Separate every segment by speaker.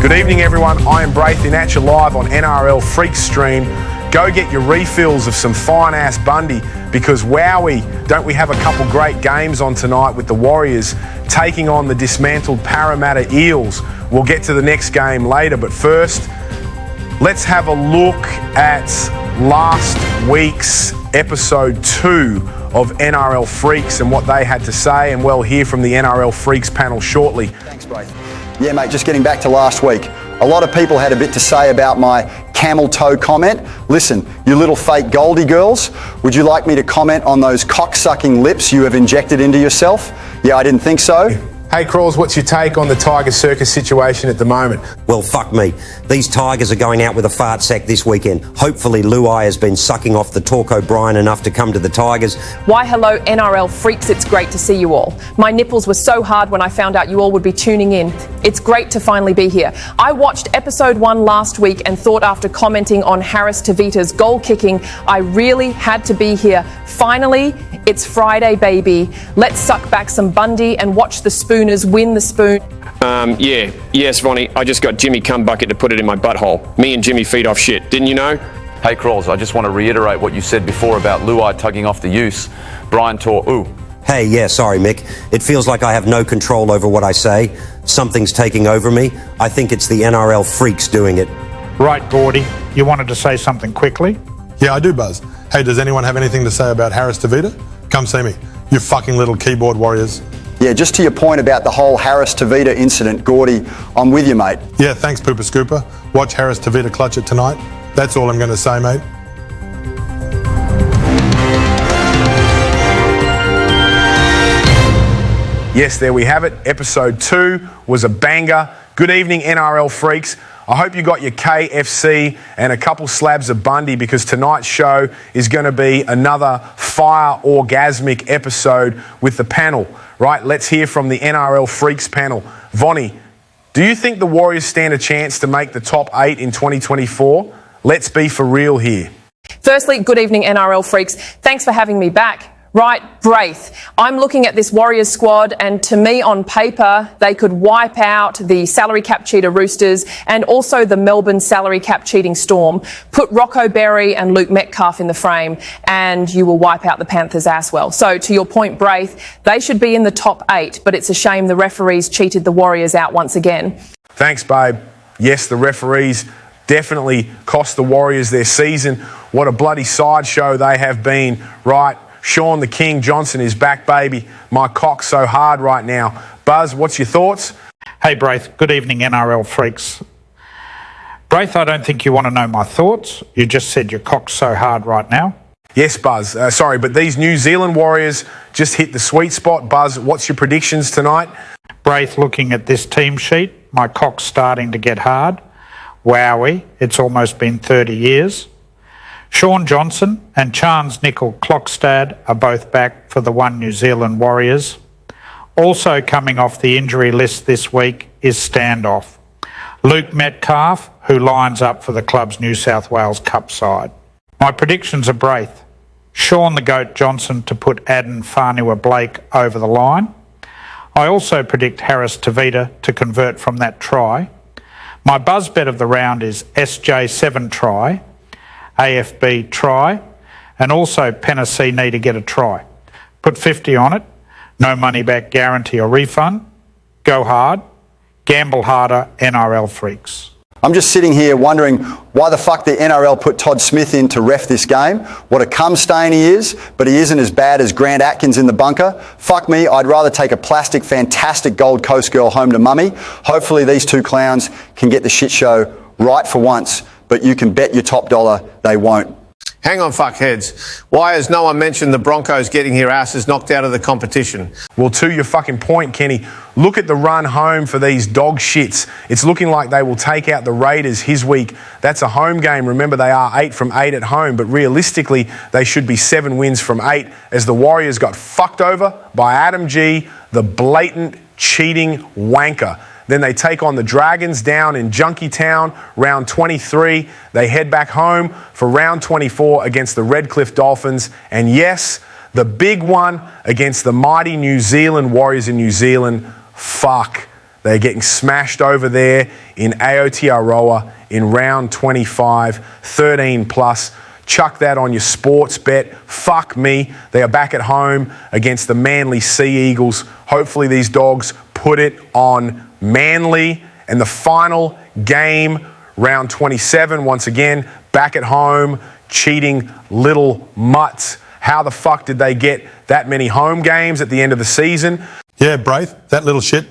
Speaker 1: Good evening, everyone. I am Braithen at you live on Nrlfreaks stream. Go get your refills of some fine-ass Bundy because, wowie, don't we have a couple great games on tonight with the Warriors taking on the dismantled Parramatta Eels. We'll get to the next game later, but first, let's have a look at last week's episode 2 of Nrlfreaks and what they had to say, and we'll hear from the Nrlfreaks panel shortly.
Speaker 2: Thanks, Braith. Yeah, mate, just getting back to last week. A lot of people had a bit to say about my camel toe comment. Listen, you little fake Goldie girls, would you like me to comment on those cock-sucking lips you have injected into yourself? Yeah, I didn't think so.
Speaker 1: Hey, Crawls, what's your take on the Tiger Circus situation at the moment?
Speaker 3: Well, fuck me. These Tigers are going out with a fart sack this weekend. Hopefully Luai has been sucking off the Torque O'Brien enough to come to the Tigers.
Speaker 4: Why, hello, Nrlfreaks. It's great to see you all. My nipples were so hard when I found out you all would be tuning in. It's great to finally be here. I watched episode 1 last week and thought after commenting on Harris Tavita's goal kicking, I really had to be here. Finally, it's Friday, baby. Let's suck back some Bundy and watch the Spooners win the spoon.
Speaker 5: Yes, Ronnie, I just got Jimmy Cumbucket to put it in my butthole. Me and Jimmy feed off shit, didn't you know?
Speaker 6: Hey, Crawls, I just want to reiterate what you said before about Luai tugging off the use. Brian tore, ooh.
Speaker 3: Hey, yeah, sorry, Mick. It feels like I have no control over what I say. Something's taking over me. I think it's the Nrlfreaks doing it.
Speaker 7: Right, Gordy, you wanted to say something quickly?
Speaker 8: Yeah, I do, Buzz. Hey, does anyone have anything to say about Harris Tavita? Come see me, you fucking little keyboard warriors.
Speaker 2: Yeah, just to your point about the whole Harris Tavita incident, Gordy, I'm with you, mate.
Speaker 8: Yeah, thanks, Pooper Scooper. Watch Harris Tavita clutch it tonight. That's all I'm going to say, mate.
Speaker 1: Yes, there we have it. Episode 2 was a banger. Good evening, Nrlfreaks. I hope you got your KFC and a couple slabs of Bundy because tonight's show is going to be another fire orgasmic episode with the panel. Right, let's hear from the Nrlfreaks panel. Vonnie, do you think the Warriors stand a chance to make the top 8 in 2024? Let's be for real here.
Speaker 4: Firstly, good evening, Nrlfreaks. Thanks for having me back. Right, Braith. I'm looking at this Warriors squad, and to me, on paper, they could wipe out the salary cap cheater Roosters and also the Melbourne salary cap cheating Storm. Put Rocco Berry and Luke Metcalf in the frame, and you will wipe out the Panthers as well. So, to your point, Braith, they should be in the top 8, but it's a shame the referees cheated the Warriors out once again.
Speaker 1: Thanks, babe. Yes, the referees definitely cost the Warriors their season. What a bloody sideshow they have been, right? Sean the King Johnson is back, baby. My cock's so hard right now. Buzz, what's your thoughts?
Speaker 7: Hey, Braith. Good evening, Nrlfreaks. Braith, I don't think you want to know my thoughts. You just said your cock's so hard right now.
Speaker 1: Yes, Buzz. Sorry, but these New Zealand Warriors just hit the sweet spot. Buzz, what's your predictions tonight?
Speaker 7: Braith, looking at this team sheet, my cock's starting to get hard. Wowie, it's almost been 30 years. Sean Johnson and Chance Nickel-Klokstad are both back for the One New Zealand Warriors. Also coming off the injury list this week is Standoff. Luke Metcalf, who lines up for the club's New South Wales Cup side. My predictions are Braith. Sean the Goat Johnson to put Aden Whanua-Blake over the line. I also predict Harris Tavita to convert from that try. My buzz bet of the round is SJ7 try, AFB try, and also Penasini to get a try. Put 50 on it, no money back guarantee or refund. Go hard, gamble harder, Nrlfreaks.
Speaker 2: I'm just sitting here wondering why the fuck the NRL put Todd Smith in to ref this game. What a cum stain he is, but he isn't as bad as Grant Atkins in the bunker. Fuck me, I'd rather take a plastic, fantastic Gold Coast girl home to mummy. Hopefully these two clowns can get the shit show right for once, but you can bet your top dollar they won't.
Speaker 9: Hang on, fuckheads. Why has no one mentioned the Broncos getting their asses knocked out of the competition?
Speaker 1: Well, to your fucking point, Kenny, look at the run home for these dog shits. It's looking like they will take out the Raiders his week. That's a home game. Remember, they are 8 from 8 at home, but realistically, they should be 7 wins from 8 as the Warriors got fucked over by Adam G, the blatant cheating wanker. Then they take on the Dragons down in Junkietown, round 23. They head back home for round 24 against the Redcliffe Dolphins. And yes, the big one against the mighty New Zealand Warriors in New Zealand. Fuck They're getting smashed over there in Aotearoa in round 25, 13 plus. Chuck that on your sports bet. Fuck me. They are back at home against the Manly Sea Eagles. Hopefully these dogs put it on Manly. And the final game, round 27, once again, back at home, cheating little mutts. How the fuck did they get that many home games at the end of the season?
Speaker 8: Yeah, Braith, that little shit.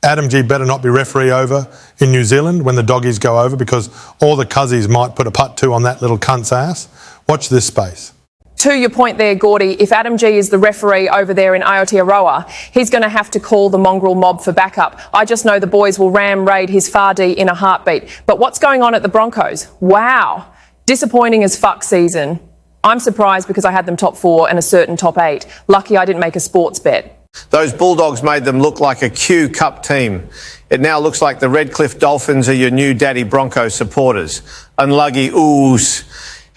Speaker 8: Adam G better not be referee over in New Zealand when the doggies go over, because all the cuzzies might put a putt to on that little cunt's ass. Watch this space.
Speaker 4: To your point there, Gordy, if Adam G is the referee over there in Aotearoa, he's going to have to call the mongrel mob for backup. I just know the boys will ram-raid his Fardee in a heartbeat. But what's going on at the Broncos? Wow. Disappointing as fuck season. I'm surprised because I had them top 4 and a certain top 8. Lucky I didn't make a sports bet.
Speaker 9: Those Bulldogs made them look like a Q Cup team. It now looks like the Redcliffe Dolphins are your new Daddy Bronco supporters. Unlucky oohs.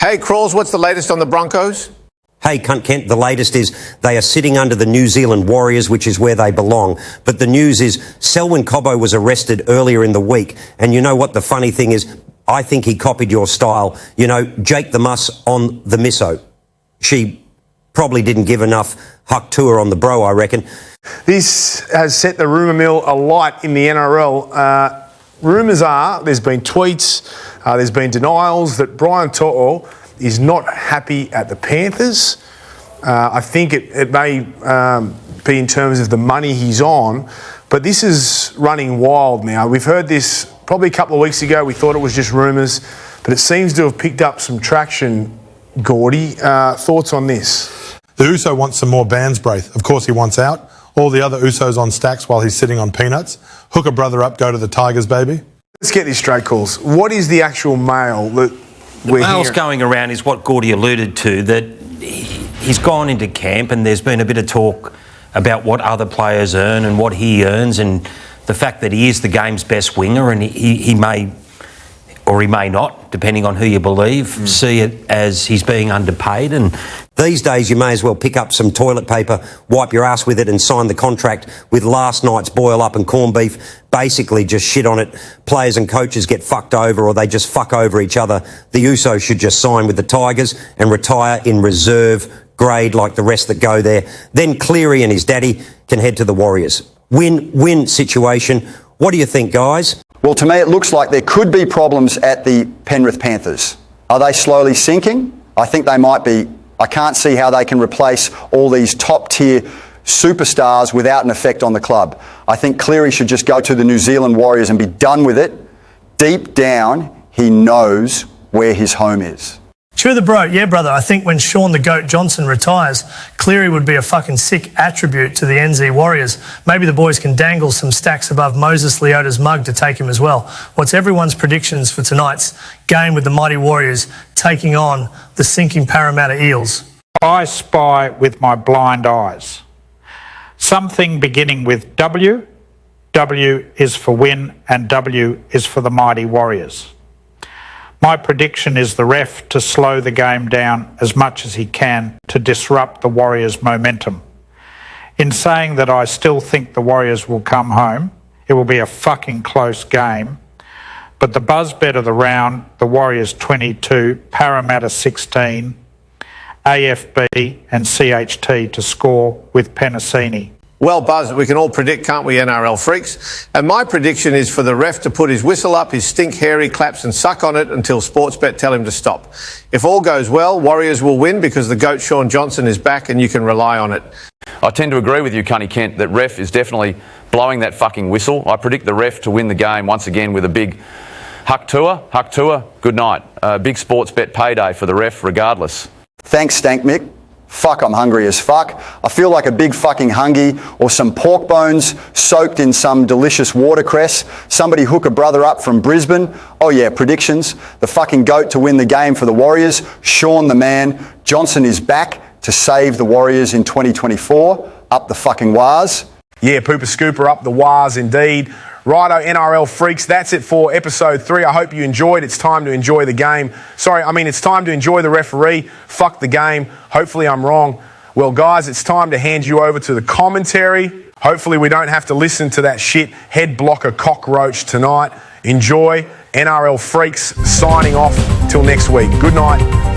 Speaker 9: Hey, Crawls, what's the latest on the Broncos?
Speaker 3: Hey, Cunt Kent, the latest is they are sitting under the New Zealand Warriors, which is where they belong. But the news is Selwyn Cobbo was arrested earlier in the week. And you know what the funny thing is? I think he copied your style. You know, Jake the Muss on the misso. She probably didn't give enough huck to her on the bro, I reckon.
Speaker 1: This has set the rumour mill alight in the NRL. Rumours are, there's been tweets, there's been denials that Brian To'o is not happy at the Panthers. I think it may be in terms of the money he's on, but this is running wild now. We've heard this probably a couple of weeks ago. We thought it was just rumours, but it seems to have picked up some traction. Gordy, thoughts on this?
Speaker 8: The Uso wants some more bands, Braith. Of course he wants out. All the other Usos on stacks while he's sitting on peanuts. Hook a brother up, go to the Tigers, baby.
Speaker 1: Let's get this straight, Calls. What is the actual mail that we're
Speaker 10: mail's
Speaker 1: hearing?
Speaker 10: going around is what Gordy alluded to, that he's gone into camp and there's been a bit of talk about what other players earn and what he earns, and the fact that he is the game's best winger, and he may, or he may not, depending on who you believe, see it as he's being underpaid. And
Speaker 3: these days you may as well pick up some toilet paper, wipe your ass with it and sign the contract with last night's boil up and corned beef. Basically just shit on it. Players and coaches get fucked over, or they just fuck over each other. The Usos should just sign with the Tigers and retire in reserve grade like the rest that go there. Then Cleary and his daddy can head to the Warriors. Win-win situation. What do you think, guys?
Speaker 2: Well, to me, it looks like there could be problems at the Penrith Panthers. Are they slowly sinking? I think they might be. I can't see how they can replace all these top-tier superstars without an effect on the club. I think Cleary should just go to the New Zealand Warriors and be done with it. Deep down, he knows where his home is.
Speaker 11: Sure, the bro. Yeah, brother. I think when Sean the Goat Johnson retires, Cleary would be a fucking sick attribute to the NZ Warriors. Maybe the boys can dangle some stacks above Moses Leota's mug to take him as well. What's everyone's predictions for tonight's game with the mighty Warriors taking on the sinking Parramatta Eels?
Speaker 7: I spy with my blind eyes something beginning with W. W is for win and W is for the mighty Warriors. My prediction is the ref to slow the game down as much as he can to disrupt the Warriors' momentum. In saying that, I still think the Warriors will come home. It will be a fucking close game. But the buzz bet of the round, the Warriors 22, Parramatta 16, AFB and CHT to score with Penasini.
Speaker 9: Well, Buzz, we can all predict, can't we, NRL freaks? And my prediction is for the ref to put his whistle up, his stink hairy claps and suck on it until Sportsbet tell him to stop. If all goes well, Warriors will win because the GOAT Sean Johnson is back and you can rely on it.
Speaker 6: I tend to agree with you, Cunny Kent, that ref is definitely blowing that fucking whistle. I predict the ref to win the game once again with a big huck tour, good night. Big Sportsbet payday for the ref regardless.
Speaker 2: Thanks, Stank Mick. Fuck, I'm hungry as fuck. I feel like a big fucking hungy, or some pork bones soaked in some delicious watercress. Somebody hook a brother up from Brisbane. Oh yeah, predictions. The fucking GOAT to win the game for the Warriors. Sean the man. Johnson is back to save the Warriors in 2024. Up the fucking waz.
Speaker 1: Yeah, Pooper Scooper up the waz indeed. Righto, NRL freaks, that's it for episode 3. I hope you enjoyed. It's time to enjoy the game. It's time to enjoy the referee. Fuck the game. Hopefully I'm wrong. Well, guys, it's time to hand you over to the commentary. Hopefully we don't have to listen to that shit head blocker cockroach tonight. Enjoy. NRL Freaks signing off till next week. Good night.